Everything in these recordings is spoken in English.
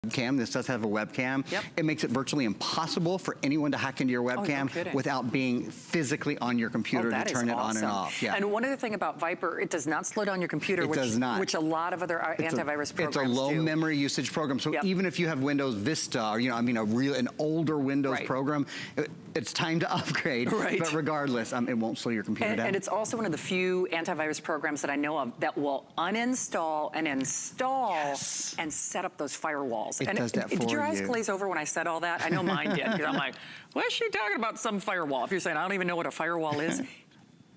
webcam. This does have a webcam. Yep. It makes it virtually impossible for anyone to hack into your webcam no without being physically on your computer to turn it on and off. Yeah. And one other thing about Viper, it does not slow down your computer, It does not. which a lot of other antivirus programs do. It's a low memory usage program. So even if you have Windows Vista or, an older Windows program, it's time to upgrade. But regardless, it won't slow your computer down. And it's also one of the few antivirus programs that I know of that will uninstall and install and set up those firewalls. It does that for you. Did your eyes glaze over when I said all that? I know mine did, because I'm like, what's she talking about, some firewall? If you're saying, I don't even know what a firewall is,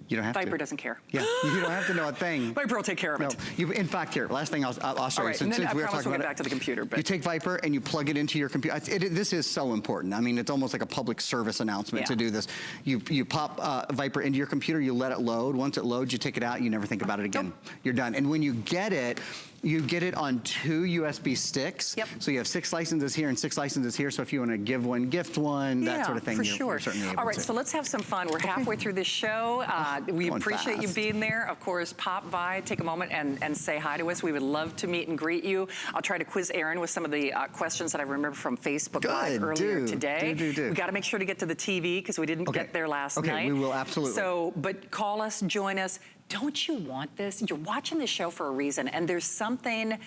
you don't have Viper to. doesn't care. Yeah, you don't have to know a thing. Viper will take care of it. In fact, here, last thing I'll show you. And then I we promise we'll get back to the computer. But you take Viper and you plug it into your computer. This is so important. I mean, it's almost like a public service announcement to do this. You pop Viper into your computer, you let it load. Once it loads, you take it out, you never think about it again. You're done. And when you get it on 2 USB sticks. So you have 6 licenses here and 6 licenses here. So if you want to give one, gift one, that sort of thing, you're certainly able to. All right, so let's have some fun. We're halfway through this show. We appreciate you being there. Of course, pop by, take a moment and say hi to us. We would love to meet and greet you. I'll try to quiz Aaron with some of the questions that I remember from Facebook Live earlier today. We got to make sure to get to the TV because we didn't get there last night. We will absolutely. So, but call us, join us. Don't you want this? You're watching this show for a reason, and there's something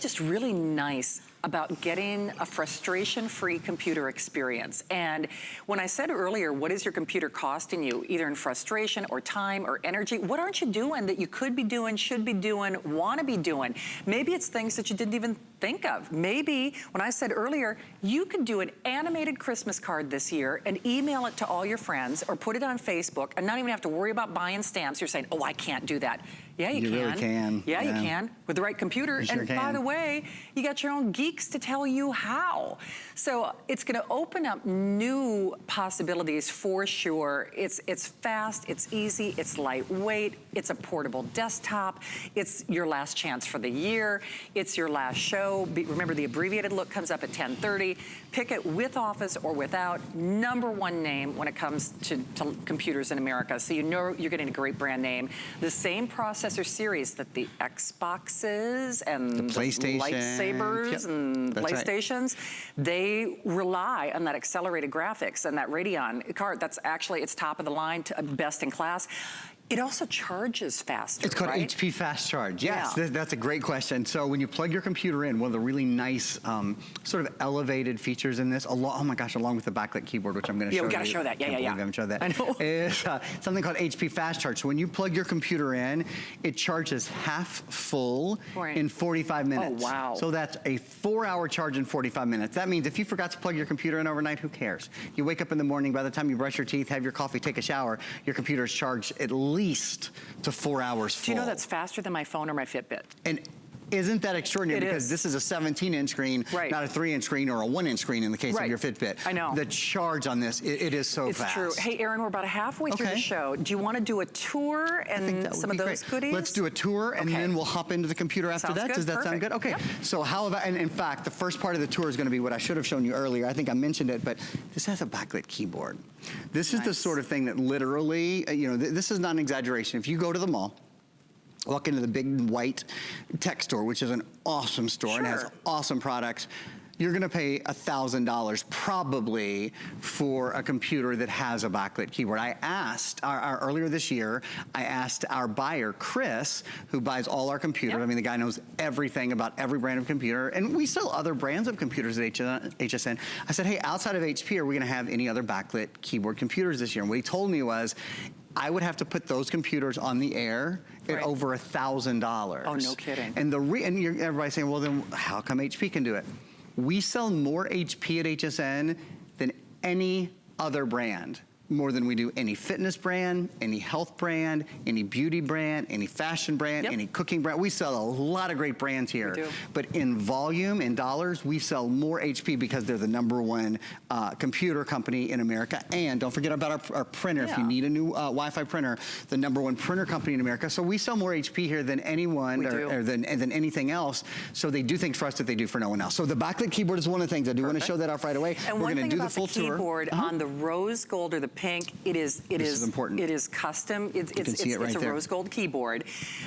just really nice about getting a frustration-free computer experience. And when I said earlier, what is your computer costing you, either in frustration or time or energy, what aren't you doing that you could be doing, should be doing, want to be doing? Maybe it's things that you didn't even think of. Maybe, when I said earlier, you could do an animated Christmas card this year and email it to all your friends or put it on Facebook and not even have to worry about buying stamps. You're saying, oh, I can't do that. Yeah, you can. Really can. Yeah, you can, with the right computer. You by the way, you got your own geeks to tell you how. So it's gonna open up new possibilities for sure. It's fast, it's easy, it's lightweight, it's a portable desktop, it's your last chance for the year, it's your last show. Remember, the abbreviated look comes up at 10:30. Pick it with Office or without. #1 name when it comes to computers in America. So you know you're getting a great brand name. The same processor series that the Xboxes and the PlayStation, lightsabers and PlayStations, they rely on that accelerated graphics and that Radeon card. That's actually, it's top of the line, best in class. It also charges faster, It's called HP Fast Charge. Yes, that's a great question. So when you plug your computer in, one of the really nice sort of elevated features in this, oh my gosh, along with the backlit keyboard, which I'm going to show you. Yeah, we got to show that. Yeah. I haven't showed that. I know. Is something called HP Fast Charge. So when you plug your computer in, it charges half full in 45 minutes. Oh, wow. So that's a 4-hour charge in 45 minutes. That means if you forgot to plug your computer in overnight, who cares? You wake up in the morning, by the time you brush your teeth, have your coffee, take a shower, your computer is charged at least to 4 hours full. Do you know that's faster than my phone or my Fitbit? And isn't that extraordinary? Because this is a 17-inch screen, not a 3-inch screen or a 1-inch screen in the case of your Fitbit. I know. The charge on this, it is so fast. It's true. Hey, Aaron, we're about halfway through the show. Do you want to do a tour and some of those goodies? Let's do a tour, and then we'll hop into the computer after that. Does that sound good? Okay. Yep. So how about, and in fact, the first part of the tour is going to be what I should have shown you earlier. I think I mentioned it, but this has a backlit keyboard. This is the sort of thing that literally, this is not an exaggeration. If you go to the mall, walk into the big white tech store, which is an awesome store and has awesome products, you're gonna pay $1,000 probably for a computer that has a backlit keyboard. I asked, earlier this year, I asked our buyer, Chris, who buys all our computers. I mean, the guy knows everything about every brand of computer, and we sell other brands of computers at HSN. I said, hey, outside of HP, are we gonna have any other backlit keyboard computers this year? And what he told me was, I would have to put those computers on the air at over $1,000. Oh, no kidding. And everybody's saying, well, then how come HP can do it? We sell more HP at HSN than any other brand. More than we do any fitness brand, any health brand, any beauty brand, any fashion brand, any cooking brand. We sell a lot of great brands here. We do. But in volume, in dollars, we sell more HP because they're the #1 computer company in America. And don't forget about our printer. If you need a new Wi-Fi printer, the #1 printer company in America. So we sell more HP here than anyone or than anything else. So they do things for us that they do for no one else. So the backlit keyboard is one of the things. I do want to show that off right away. And we're one going to thing do about the full the keyboard tour. on the rose gold or the pink. This is important. It is custom. It's a rose gold keyboard.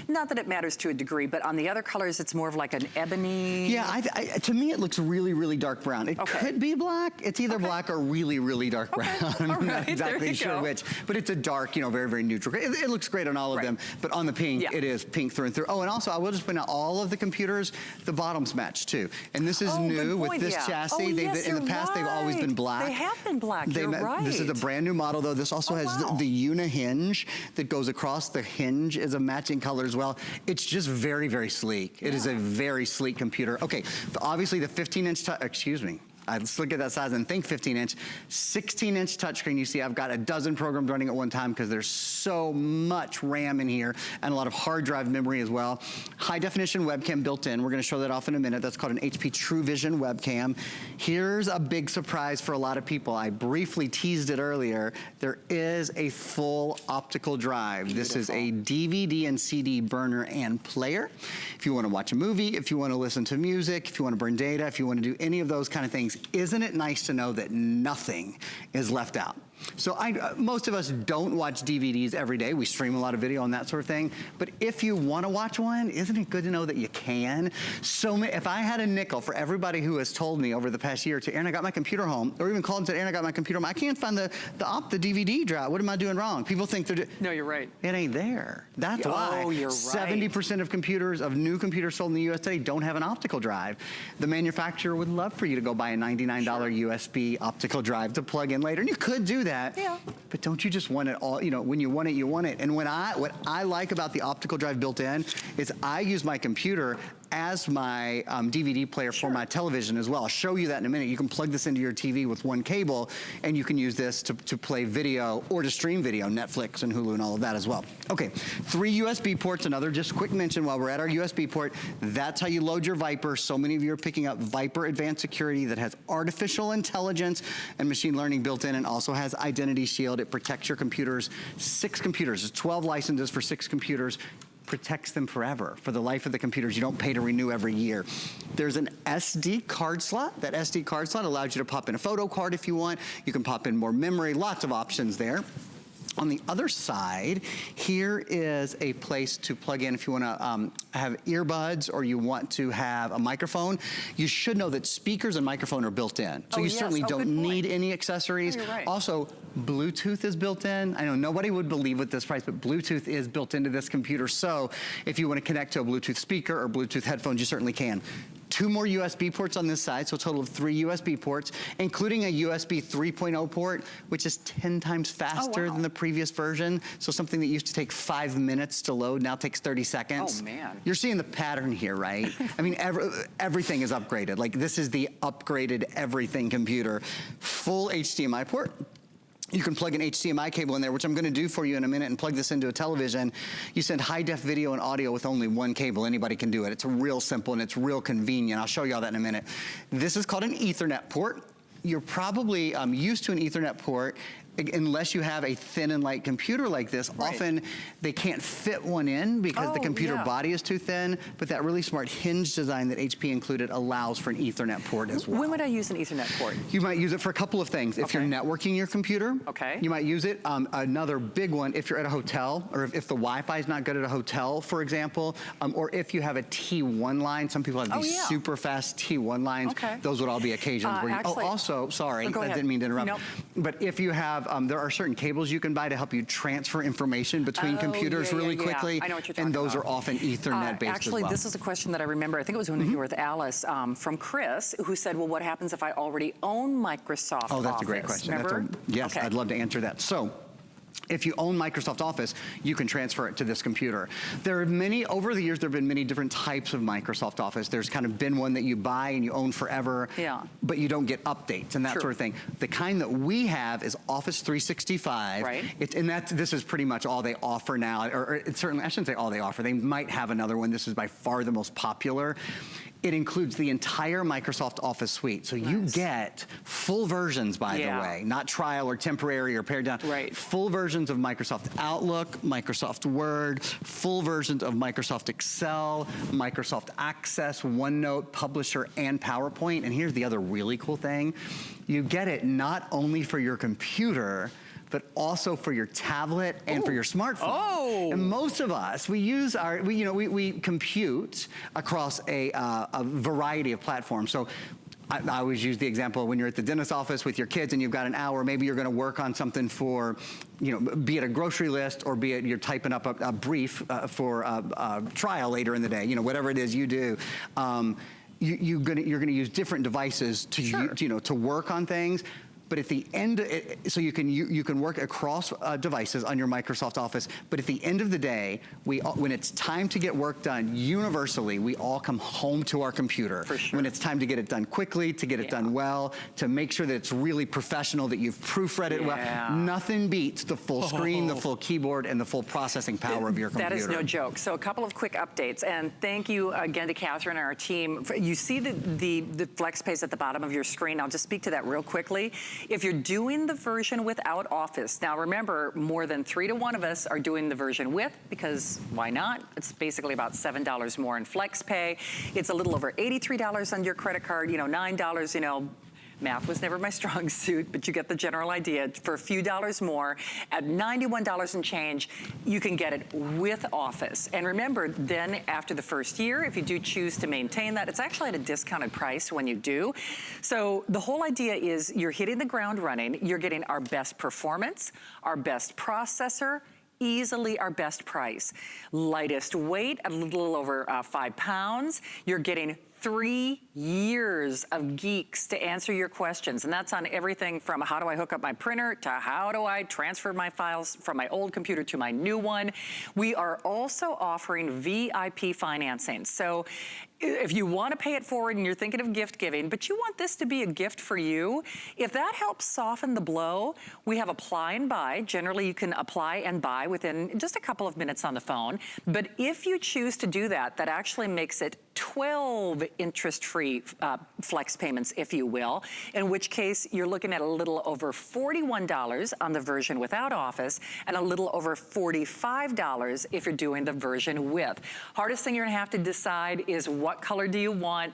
Not that it matters to a degree, but on the other colors, it's more of like an ebony. Yeah, to me, it looks really, really dark brown. It could be black. It's either black or really, really dark brown. I'm not exactly sure which, but it's a dark, very, very neutral. It looks great on all of them, but on the pink, it is pink through and through. Oh, and also, I will just point out, all of the computers, the bottoms match too. And this is new with this chassis. In the past, they've always been black. They have been black, you're right. This is a brand new model, though. This also has the uni hinge that goes across. The hinge is a matching color as well. It's just very, very sleek. It is a very sleek computer. Okay, obviously the 15-inch, excuse me. Let's look at that size and think 15-inch. 16-inch touchscreen. You see I've got a dozen programs running at one time because there's so much RAM in here and a lot of hard drive memory as well. High definition webcam built in. We're going to show that off in a minute. That's called an HP True Vision webcam. Here's a big surprise for a lot of people. I briefly teased it earlier. There is a full optical drive. Beautiful. This is a DVD and CD burner and player. If you want to watch a movie, if you want to listen to music, if you want to burn data, if you want to do any of those kind of things, isn't it nice to know that nothing is left out? So most of us don't watch DVDs every day. We stream a lot of video and that sort of thing. But if you want to watch one, isn't it good to know that you can? So if I had a nickel for everybody who has told me over the past year or two, Aaron, I got my computer home, or even called and said, Aaron, I got my computer home, I can't find the DVD drive. What am I doing wrong? People think they're No, you're right. It ain't there. That's why you're right. 70% of new computers sold in the US today don't have an optical drive. The manufacturer would love for you to go buy a $99 USB optical drive to plug in later. And you could do that. Yeah. But don't you just want it all, when you want it, you want it. And what I like about the optical drive built in is I use my computer as my DVD player for my television as well. I'll show you that in a minute. You can plug this into your TV with one cable, and you can use this to play video or to stream video, Netflix and Hulu and all of that as well. Okay, 3 USB ports, another just quick mention while we're at our USB port. That's how you load your Viper. So many of you are picking up Viper Advanced Security that has artificial intelligence and machine learning built in, and also has Identity Shield. It protects your computers, 6 computers. There's 12 licenses for 6 computers. Protects them forever, for the life of the computers. You don't pay to renew every year. There's an SD card slot. That SD card slot allows you to pop in a photo card if you want. You can pop in more memory, lots of options there. On the other side, here is a place to plug in if you want to have earbuds or you want to have a microphone. You should know that speakers and microphone are built in. So you certainly don't need any accessories. You're right. Also, Bluetooth is built in. I know nobody would believe with this price, but Bluetooth is built into this computer. So if you want to connect to a Bluetooth speaker or Bluetooth headphones, you certainly can. 2 more USB ports on this side, so a total of 3 USB ports, including a USB 3.0 port, which is 10 times faster than the previous version. So something that used to take 5 minutes to load now takes 30 seconds. Oh, man. You're seeing the pattern here, right? I mean, everything is upgraded. Like, this is the upgraded everything computer. Full HDMI port. You can plug an HDMI cable in there, which I'm gonna do for you in a minute, and plug this into a television. You send high-def video and audio with only one cable. Anybody can do it. It's real simple and it's real convenient. I'll show you all that in a minute. This is called an Ethernet port. You're probably used to an Ethernet port. Unless you have a thin and light computer like this, often they can't fit one in because the computer body is too thin, but that really smart hinge design that HP included allows for an Ethernet port as well. When would I use an Ethernet port? You might use it for a couple of things. If you're networking your computer, you might use it. Another big one, if you're at a hotel, or if the Wi-Fi is not good at a hotel, for example, or if you have a T1 line. Some people have these super fast T1 lines. Those would all be occasions where you, also, sorry, I didn't mean to interrupt. But if you have, there are certain cables you can buy to help you transfer information between computers really quickly. I know what you're talking and those about. are often Ethernet based Actually, as well. this is a question that I remember. I think it was when you were with Alice, from Chris, who said, well, what happens if I already own Microsoft Office? That's a great question. Remember? Yes, I'd love to answer that. So, if you own Microsoft Office, you can transfer it to this computer. There are many, over the years, there have been many different types of Microsoft Office. There's kind of been one that you buy and you own forever, but you don't get updates and that sort of thing. The kind that we have is Office 365. And this is pretty much all they offer now, or certainly, I shouldn't say all they offer. They might have another one. This is by far the most popular. It includes the entire Microsoft Office suite. So you get full versions, by the way, not trial or temporary or pared down. Full versions of Microsoft Outlook, Microsoft Word, full versions of Microsoft Excel, Microsoft Access, OneNote, Publisher, and PowerPoint. And here's the other really cool thing. You get it not only for your computer, but also for your tablet and for your smartphone. Oh. And most of us, we use our, we compute across a variety of platforms. So I always use the example when you're at the dentist's office with your kids and you've got an hour, maybe you're gonna work on something for, be it a grocery list or be it you're typing up a brief for a trial later in the day, whatever it is you do. You're gonna use different devices to to work on things. But at the end, so you can work across devices on your Microsoft Office, but at the end of the day, when it's time to get work done, universally, we all come home to our computer. For sure. When it's time to get it done quickly, to get it done well, to make sure that it's really professional, that you've proofread it well. Nothing beats the full screen, the full keyboard, and the full processing power of your computer. That is no joke. So a couple of quick updates, and thank you again to Catherine and our team. You see the flex pays at the bottom of your screen. I'll just speak to that real quickly. If you're doing the version without Office, now remember, more than 3 to 1 of us are doing the version with, because why not? It's basically about $7 more in flex pay. It's a little over $83 on your credit card, $9, math was never my strong suit, but you get the general idea. For a few dollars more, at $91 and change, you can get it with Office. And remember, then after the first year, if you do choose to maintain that, it's actually at a discounted price when you do. So the whole idea is you're hitting the ground running, you're getting our best performance, our best processor, easily our best price. Lightest weight, a little over 5 pounds. You're getting 3 years of geeks to answer your questions. And that's on everything from how do I hook up my printer to how do I transfer my files from my old computer to my new one. We are also offering VIP financing. So if you want to pay it forward and you're thinking of gift giving, but you want this to be a gift for you, if that helps soften the blow, we have apply and buy. Generally, you can apply and buy within just a couple of minutes on the phone. But if you choose to do that, that actually makes it 12 interest-free flex payments, if you will, in which case you're looking at a little over $41 on the version without Office and a little over $45 if you're doing the version with. Hardest thing you're gonna have to decide is what color do you want?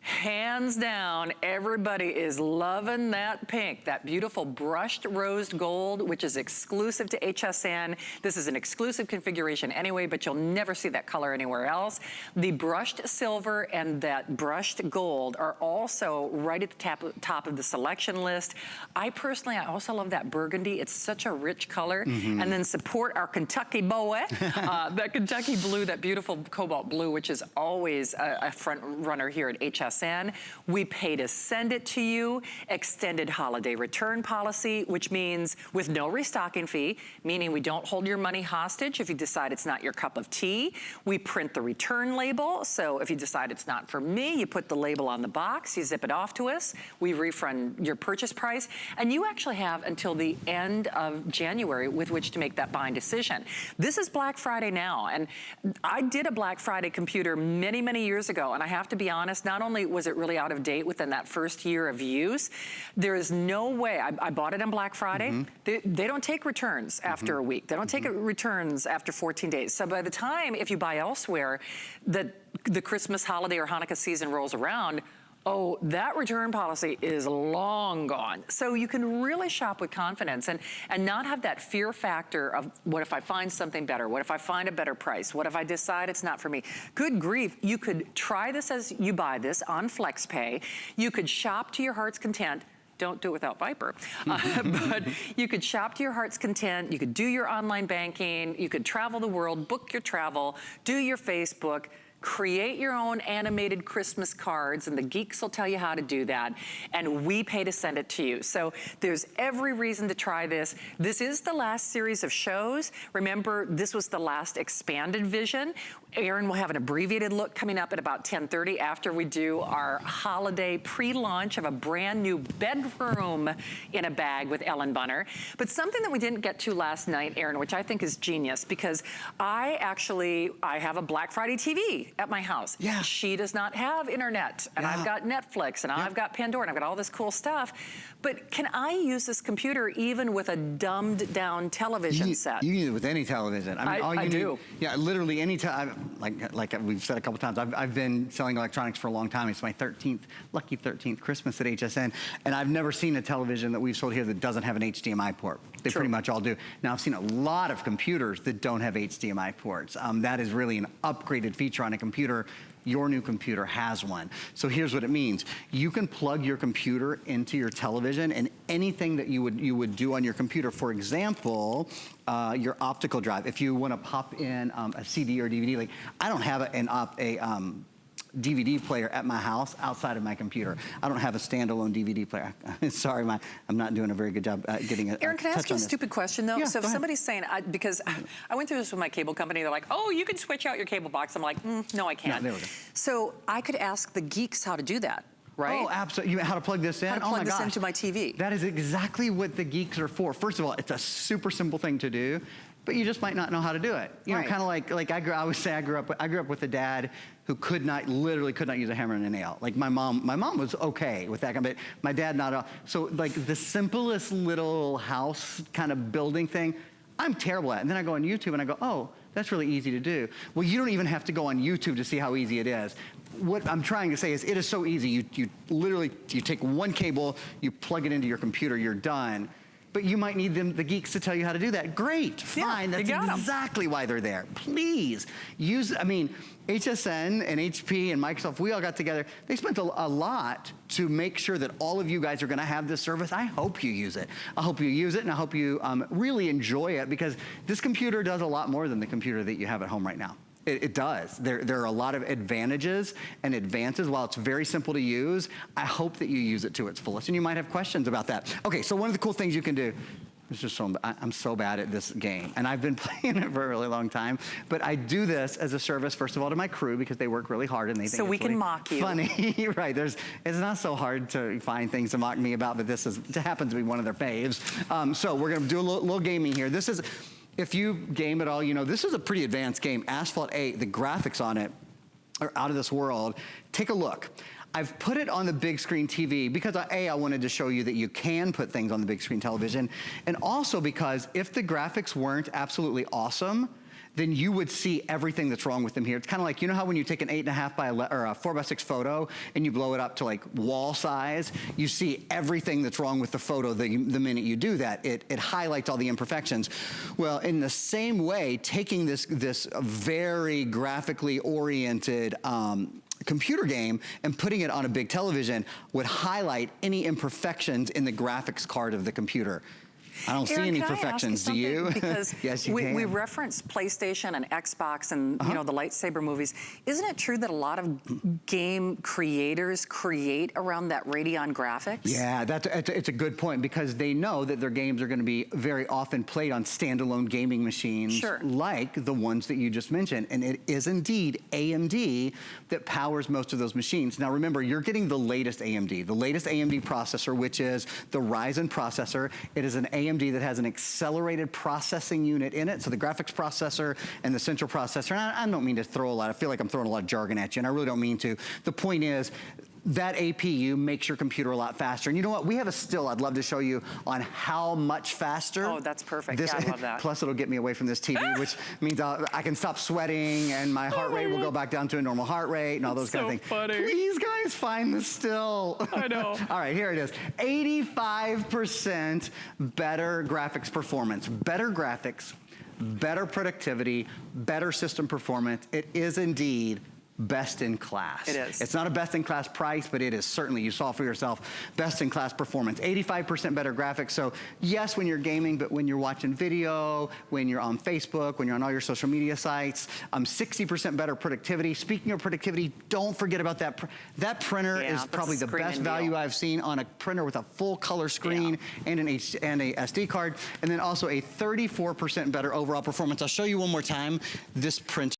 Hands down, everybody is loving that pink, that beautiful brushed rose gold, which is exclusive to HSN. This is an exclusive configuration anyway, but you'll never see that color anywhere else. The brushed silver and that brushed gold are also right at the top of the selection list. I also love that burgundy. It's such a rich color. And then support our Kentucky boy, that Kentucky blue, that beautiful cobalt blue, which is always a front runner here at HSN. We pay to send it to you, extended holiday return policy, which means with no restocking fee, meaning we don't hold your money hostage if you decide it's not your cup of tea. We print the return label, so if you decide it's not for me, you put the label on the box, you zip it off to us, we refund your purchase price, and you actually have until the end of January with which to make that buying decision. This is Black Friday now, and I did a Black Friday computer many, many years ago, and I have to be honest, not only was it really out of date within that first year of use, there is no way, I bought it on Black Friday, they don't take returns after a week. They don't take returns after 14 days. So by the time, if you buy elsewhere, the Christmas holiday or Hanukkah season rolls around, oh, that return policy is long gone. So you can really shop with confidence and not have that fear factor of what if I find something better? What if I find a better price? What if I decide it's not for me? Good grief, you could try this as you buy this on FlexPay. You could shop to your heart's content. Don't do it without Viper. But you could shop to your heart's content. You could do your online banking. You could travel the world, book your travel, do your Facebook, create your own animated Christmas cards, and the geeks will tell you how to do that, and we pay to send it to you. So there's every reason to try this. This is the last series of shows. Remember, this was the last expanded vision. Erin will have an abbreviated look coming up at about 10:30 after we do our holiday pre-launch of a brand new bedroom in a bag with Ellen Bunner. But something that we didn't get to last night, Erin, which I think is genius, because I have a Black Friday TV. at my house. Yeah. She does not have internet, and I've got Netflix, and I've got Pandora, and I've got all this cool stuff. But can I use this computer even with a dumbed down television set? You can use it with any television. I mean, all you do. Yeah, literally any time. Like we've said a couple times, I've been selling electronics for a long time. It's my lucky 13th Christmas at HSN, and I've never seen a television that we've sold here that doesn't have an HDMI port. They pretty much all do. Now, I've seen a lot of computers that don't have HDMI ports. That is really an upgraded feature on a computer. Your new computer has one. So here's what it means. You can plug your computer into your television, and anything that you would do on your computer, for example, your optical drive. If you want to pop in a CD or DVD, like I don't have a DVD player at my house outside of my computer. I don't have a standalone DVD player. Sorry, I'm not doing a very good job getting a Aaron, can I ask you a stupid question though? Yeah, so if somebody's saying, because I went through this with my cable company, they're like, oh, you can switch out your cable box. I'm like, no, I can't. Yeah, there we go. So I could ask the geeks how to do that, right? Oh, absolutely. How to plug this in? How to plug this into my TV. That is exactly what the geeks are for. First of all, it's a super simple thing to do, but you just might not know how to do it. You know, kind of like I always say I grew up with a dad who literally could not use a hammer and a nail. Like my mom was okay with that, but my dad not at all. So like the simplest little house kind of building thing, I'm terrible at. And then I go on YouTube and I go, oh, that's really easy to do. Well, you don't even have to go on YouTube to see how easy it is. What I'm trying to say is it is so easy. You literally take one cable, you plug it into your computer, you're done. But you might need the geeks to tell you how to do that. Great, fine, that's exactly why they're there. Please, HSN and HP and Microsoft, we all got together. They spent a lot to make sure that all of you guys are gonna have this service. I hope you use it. I hope you use it, and I hope you really enjoy it, because this computer does a lot more than the computer that you have at home right now. It does. There are a lot of advantages and advances. While it's very simple to use, I hope that you use it to its fullest, and you might have questions about that. Okay, so one of the cool things you can do, I'm so bad at this game, and I've been playing it for a really long time, but I do this as a service, first of all, to my crew, because they work really hard and they think so we it's can really mock you. Funny, right? It's not so hard to find things to mock me about, but this happens to be one of their faves. So we're gonna do a little gaming here. If you game at all, you know this is a pretty advanced game. Asphalt 8, the graphics on it are out of this world. Take a look. I've put it on the big screen TV because I wanted to show you that you can put things on the big screen television, and also because if the graphics weren't absolutely awesome, then you would see everything that's wrong with them here. It's kind of like, you know how when you take an 8.5 by 11, or a 4:6 photo and you blow it up to like wall size, you see everything that's wrong with the photo the minute you do that. It highlights all the imperfections. Well, in the same way, taking this very graphically oriented computer game and putting it on a big television would highlight any imperfections in the graphics card of the computer. I don't see any perfections, do you? Because yes, you can. We reference PlayStation and Xbox and you know the lightsaber movies. Isn't it true that a lot of game creators create around that Radeon graphics? Yeah, it's a good point, because they know that their games are going to be very often played on standalone gaming machines, like the ones that you just mentioned. And it is indeed AMD that powers most of those machines. Now remember, you're getting the latest AMD processor, which is the Ryzen processor. It is an AMD that has an accelerated processing unit in it, so the graphics processor and the central processor. And I don't mean to I feel like I'm throwing a lot of jargon at you, and I really don't mean to. The point is, that APU makes your computer a lot faster. And you know what? We have a still I'd love to show you on how much faster. Oh, that's perfect. Yeah, I love that. Plus, it'll get me away from this TV, which means I can stop sweating and my heart rate will go back down to a normal heart rate and all those kind of things. Funny. Please, guys, find the still. I know. All right, here it is. 85% better graphics performance. Better graphics, better productivity, better system performance. It is indeed best in class. It is. It's not a best in class price, but it is certainly, you saw for yourself, best in class performance. 85% better graphics. So yes, when you're gaming, but when you're watching video, when you're on Facebook, when you're on all your social media sites, 60% better productivity. Speaking of productivity, don't forget about that. That printer is probably the best value I've seen on a printer with a full color screen and a SD card. And then also a 34% better overall performance. I'll show you one more time. This print